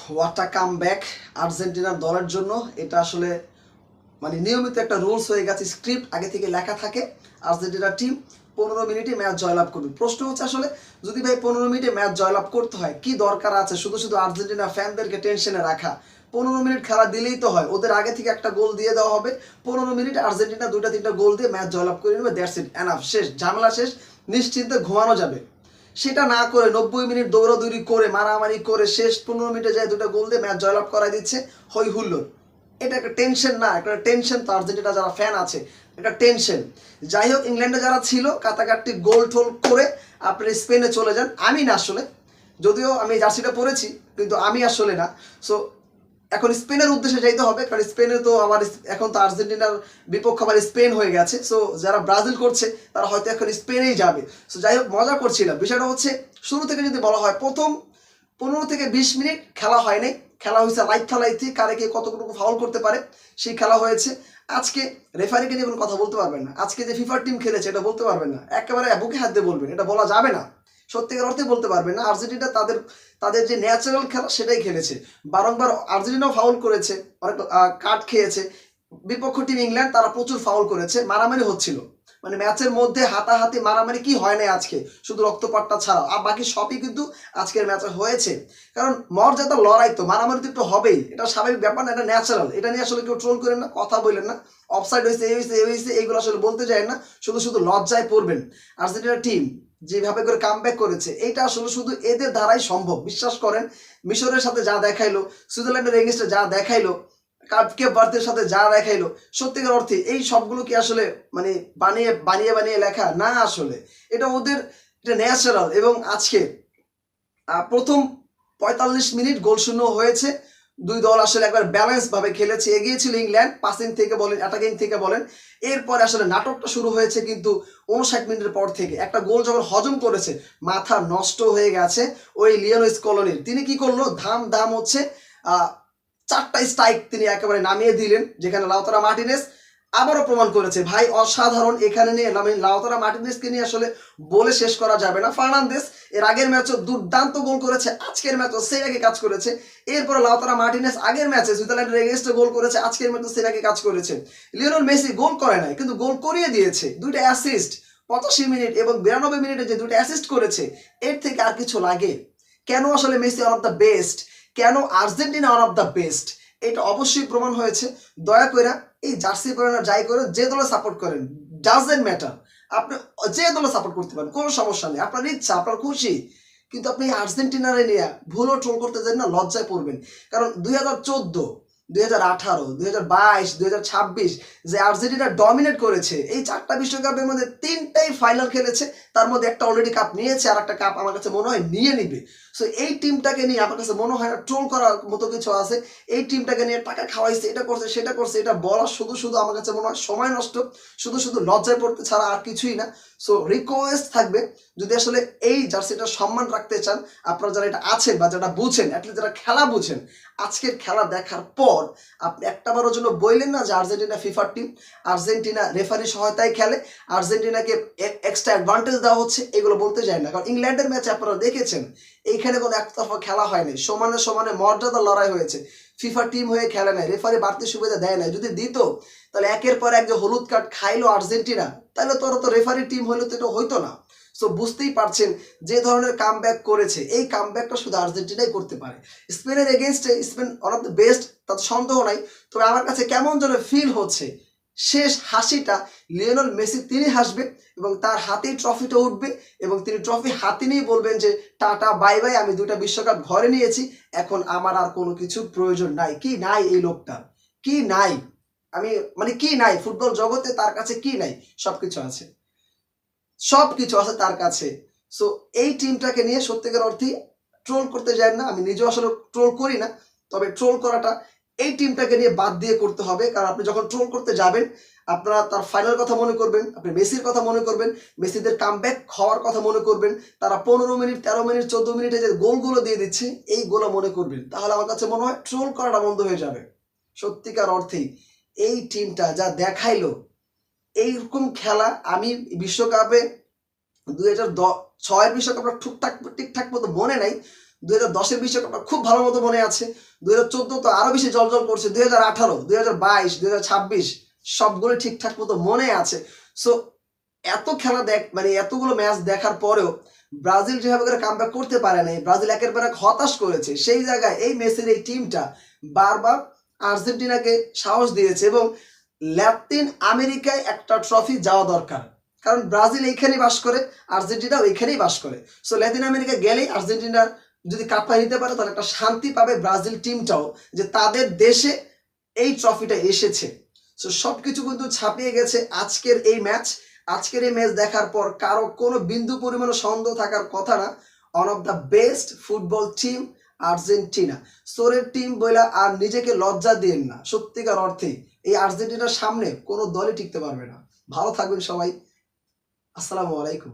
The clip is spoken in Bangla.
হোয়াট আ কাম ব্যাক আর্জেন্টিনার দলের জন্য। এটা আসলে মানে নিয়মিত একটা রুলস হয়ে গেছে, স্ক্রিপ্ট আগে থেকে লেখা থাকে। আর্জেন্টিনার টিম 15 মিনিটে ম্যাচ জয়লাভ করবে। প্রশ্ন হচ্ছে আসলে যদি ভাই 15 মিনিটে ম্যাচ জয়লাভ করতে হয়, কি দরকার আছে শুধু শুধু আর্জেন্টিনা ফ্যানদেরকে টেনশনে রাখা? 15 মিনিট খেলা দিলেই তো হয়, ওদের আগে থেকে একটা গোল দিয়ে দেওয়া হবে, 15 মিনিট আর্জেন্টিনা 2-3টা গোল দিয়ে ম্যাচ জয়লাভ করে নেবে, দ্যাটস ইট, এনাফ, শেষ, ঝামেলা শেষ, নিশ্চিন্তে ঘুমানো যাবে। সেটা না করে 90 মিনিট দৌড়াদৌড়ি করে মারামারি করে শেষ 15 মিনিটে যায় 2টা গোল দিয়ে ম্যাচ জয়লাভ করাই দিচ্ছে, হই হুল্লোড়। এটা একটা টেনশন না? একটা টেনশন তো আর্জেন্টিনা যারা ফ্যান আছে, একটা টেনশন। যাই হোক, ইংল্যান্ডে যারা ছিল কাটাকাটি গোল টোল করে আপনি স্পেনে চলে যান। আমি না আসলে, যদিও আমি জার্সিটা পরেছি, কিন্তু আমি আসলে না। সো এখন স্পেনের উদ্দেশ্যে যাইতে হবে, কারণ স্পেনে তো আবার এখন তো আর্জেন্টিনার বিপক্ষ আবার স্পেন হয়ে গেছে। সো যারা ব্রাজিল করছে তারা হয়তো এখন স্পেনেই যাবে। সো যাই হোক, মজা করছিলাম। বিষয়টা হচ্ছে শুরু থেকে যদি বলা হয়, প্রথম 15 থেকে 20 মিনিট খেলা হয়নি, খেলা হয়েছে লাইট খেলাইতে, কারে কে কতটুকু ফাউল করতে পারে সেই খেলা হয়েছে। আজকে রেফারিকে নিয়ে কোনো কথা বলতে পারবেন না, আজকে যে ফিফার টিম খেলেছে এটা বলতে পারবেন না, একেবারে বুকে হাত দিয়ে বলবেন, এটা বলা যাবে না, সত্যিকার অর্থে বলতে পারবেন না। আর্জেন্টিনা তাদের তাদের যে ন্যাচারাল খেলা সেটাই খেলেছে। বারংবার আর্জেন্টিনাও ফাউল করেছে, অনেক কাট খেয়েছে। বিপক্ষ টিম ইংল্যান্ড তারা প্রচুর ফাউল করেছে, মারামারি হচ্ছিল, মানে ম্যাচের মধ্যে হাতাহাতি মারামারি কি হয় নাই আজকে, শুধু রক্তপাতটা ছাড়াও, আর বাকি সবই কিন্তু আজকের ম্যাচে হয়েছে। কারণ মর্যাদা লড়াই তো, মারামারি তো একটু হবেই, এটা স্বাভাবিক ব্যাপার না, এটা ন্যাচারাল। এটা নিয়ে আসলে কেউ ট্রোল করেন না, কথা বললেন না, অফসাইড হয়েছে, এই হয়েছে, এই হয়েছে, এইগুলো আসলে বলতে যায় না, শুধু শুধু লজ্জায় পড়বেন। আর্জেন্টিনা টিম যেভাবে করে কামব্যাক করেছে, এইটা আসলে শুধু এদের দ্বারাই সম্ভব, বিশ্বাস করেন। মিশরের সাথে যা দেখাইলো, সুইজারল্যান্ডের এগেইনস্টে যা দেখাইলো, কেপ ভার্দের সাথে যা দেখাইলো, সত্যিকার অর্থে এই সবগুলো কি আসলে মানে বানিয়ে বানিয়ে বানিয়ে লেখা না? আসলে এটা ওদের, এটা ন্যাচারাল। এবং আজকে প্রথম 45 মিনিট গোল শূন্য হয়েছে। দুই দল আসলে একবার ব্যালেন্স ভাবে খেলেছে, এগিয়েছিল ইংল্যান্ড, পাসিং থেকে বলেন, অ্যাটাকিং থেকে বলেন। এরপরে আসলে নাটকটা শুরু হয়েছে কিন্তু 59 মিনিটের পর থেকে। একটা গোল যখন হজম করেছে, মাথা নষ্ট হয়ে গেছে ওই লিওনেল স্কলনির। তিনি কি করলো, ধাম ধাম হচ্ছে 4টা স্ট্রাইক তিনি একেবারে নামিয়ে দিলেন, যেখানে লাউতারা মার্টিনেজ আবারও প্রমাণ করেছে ভাই অসাধারণ। এখানে নিয়ে লাউতারা মার্টিনেজকে নিয়ে আসলে বলে শেষ করা যাবে না। ফার্নান্দেজ এর আগের ম্যাচও দুর্দান্ত গোল করেছে, আজকের ম্যাচও সেই আগে কাজ করেছে। এরপর লাউতারা মার্টিনেজ আগের ম্যাচে সুইজারল্যান্ডের এগেইনস্টে গোল করেছে, আজকের ম্যাচও সেই আগে কাজ করেছে। লিওনেল মেসি গোল করে নাই, কিন্তু গোল করিয়ে দিয়েছে, 2টা অ্যাসিস্ট 85 মিনিট এবং 92 মিনিটে যে 2টা অ্যাসিস্ট করেছে, এর থেকে আর কিছু লাগে? কেন আসলে Messi one of the best, কেন Argentina one of the best, এটা অবশ্যই প্রমাণ হয়েছে। দয়া করে এই জার্সি পরেন আর যাই করেন, যে দলে সাপোর্ট করেন, ডাজেন্ট ম্যাটার, আপনি যে দলে সাপোর্ট করতে পারেন, কোনো সমস্যা নেই, আপনার ইচ্ছা, আপনার খুশি, কিন্তু আপনি আর্জেন্টিনারে নিয়ে ভুলও ট্রোল করতে যান না, লজ্জায় পড়বেন। কারণ 2014, 2018, 2022, 2026 যে আর্জেন্টিনা ডমিনেট করেছে, এই 4টা বিশ্বকাপের মধ্যে 3টাই ফাইনাল খেলেছে, তার মধ্যে একটা অলরেডি কাপ নিয়েছে, আর একটা কাপ আমার কাছে মনে হয় নিয়ে নিবে। সো এই টিমটাকে নিয়ে আমার কাছে মনে হয় না ট্রোল করার মতো কিছু আছে। এই টিমটাকে নিয়ে টাকা খাওয়াইছে, এটা করছে সেটা করছে, এটা বলা শুধু শুধু আমার কাছে মনে হয় সময় নষ্ট, শুধু শুধু লজ্জায় পড়তে ছাড়া আর কিছুই না। সো রিকোয়েস্ট থাকবে, যদি আসলে এই জার্সিটা সম্মান রাখতে চান, আপনারা যারা এটা আছেন বা যারা বুঝেন, অ্যাটলিস্ট যারা খেলা বুঝেন, আজকের খেলা দেখার পর আপনি একটাবারের জন্য বললেন না যে আর্জেন্টিনা ফিফার টিম, আর্জেন্টিনা রেফারি সহায়তায় খেলে, আর্জেন্টিনাকে এক্সট্রা অ্যাডভান্টেজ দেওয়া হচ্ছে, এগুলো বলতে যায় না। কারণ ইংল্যান্ডের ম্যাচে আপনারা দেখেছেন, এইখানে কোনো একতরফা খেলা হয়নি, সমানে সমানে মর্যাদা লড়াই হয়েছে। ফিফা টিম হয়ে খেলে নাই, রেফারি বাড়তি সুবিধা দেয় নাই। যদি দিত তাহলে একের পর এক যে হলুদ কার্ড খাইলো আর্জেন্টিনা, তাহলে তো রেফারি টিম হইলে তো এটা হইতো না। সো বুঝতেই পারছেন যে ধরনের কামব্যাক করেছে, এই কামব্যাকটা শুধু আর্জেন্টিনাই করতে পারে। স্পেনের এগেনস্টে Spain one of the best, তাতে সন্দেহ নাই। তবে আমার কাছে কেমন যেন ফিল হচ্ছে, শেষ হাসিটা লিওনেল মেসি তিনি হাসবে এবং তার হাতেই ট্রফিটা উঠবে এবং তিনি ট্রফি হাতে নিয়েই বলবেন যে টাটা বাই বাই, আমি 2টা বিশ্বকাপ ঘরে নিয়েছি, এখন আমার আর কোনো কিছুর প্রয়োজন নাই। কি নাই এই লোকটা, কি নাই, আমি মানে কি নাই ফুটবল জগতে, তার কাছে কি নাই? সবকিছু আছে, সবকিছু আছে তার কাছে। সো এই টিমটাকে নিয়ে সত্যিকার অর্থেই ট্রোল করতে যায় না, আমি নিজেও আসলে ট্রোল করি না, তবে ট্রোল করাটা এই টিমটাকে নিয়ে বাদ দিয়ে করতে হবে। কারণ আপনি যখন ট্রোল করতে যাবেন, আপনারা তার ফাইনাল কথা মনে করবেন, আপনি মেসির কথা মনে করবেন, মেসিদের কামব্যাক হওয়ার কথা মনে করবেন, তারা 15 মিনিট, 13 মিনিট, 14 মিনিটে যে গোলগুলো দিয়ে দিচ্ছে, এইগুলো মনে করবেন, তাহলে আমার কাছে মনে হয় ট্রোল করাটা বন্ধ হয়ে যাবে। সত্যিকার অর্থেই এই টিমটা যা দেখাইলো, এইরকম খেলা আমি বিশ্বকাপে 2006 বিশ্বকাপটা ঠিকঠাক মতো মনে নাই, 2010-এর বিশ্বকাপটা খুব ভালো মতো মনে আছে, 2014 তো আরো বেশি জলজল করছে, 2018, 2022, 2026 সবগুলো ঠিকঠাক মতো মনে আছে। সো এত খেলা মানে এতগুলো ম্যাচ দেখার পরেও ব্রাজিল যেভাবে করে কামব্যাক করতে পারে নাই, ব্রাজিল একের পর এক হতাশ করেছে, সেই জায়গায় এই মেসির এই টিমটা বারবার আর্জেন্টিনাকে সাহস দিয়েছে এবং লাতিন আমেরিকায় একটা ট্রফি যাওয়া দরকার, কারণ ব্রাজিল এইখানেই বাস করে, আর্জেন্টিনাও এইখানেই বাস করে। সো লাতিন আমেরিকা গেলেই আর্জেন্টিনার যদি কাপটা নিতে পারে তাহলে একটা শান্তি পাবে ব্রাজিল টিমটাও, যে তাদের দেশে এই ট্রফিটা এসেছে। সো সবকিছু কিন্তু ছাপিয়ে গেছে আজকের এই ম্যাচ। আজকের এই ম্যাচ দেখার পর কারো কোনো বিন্দু পরিমাণ সন্দেহ থাকার কথা না, one of the best football team Argentina. সোরের টিম বইলা আর নিজেকে লজ্জা দিন না, সত্যিকার অর্থেই এই আর্জেন্টিনার সামনে কোনো দলই টিকতে পারবে না। ভালো থাকবেন সবাই, আসসালামু আলাইকুম।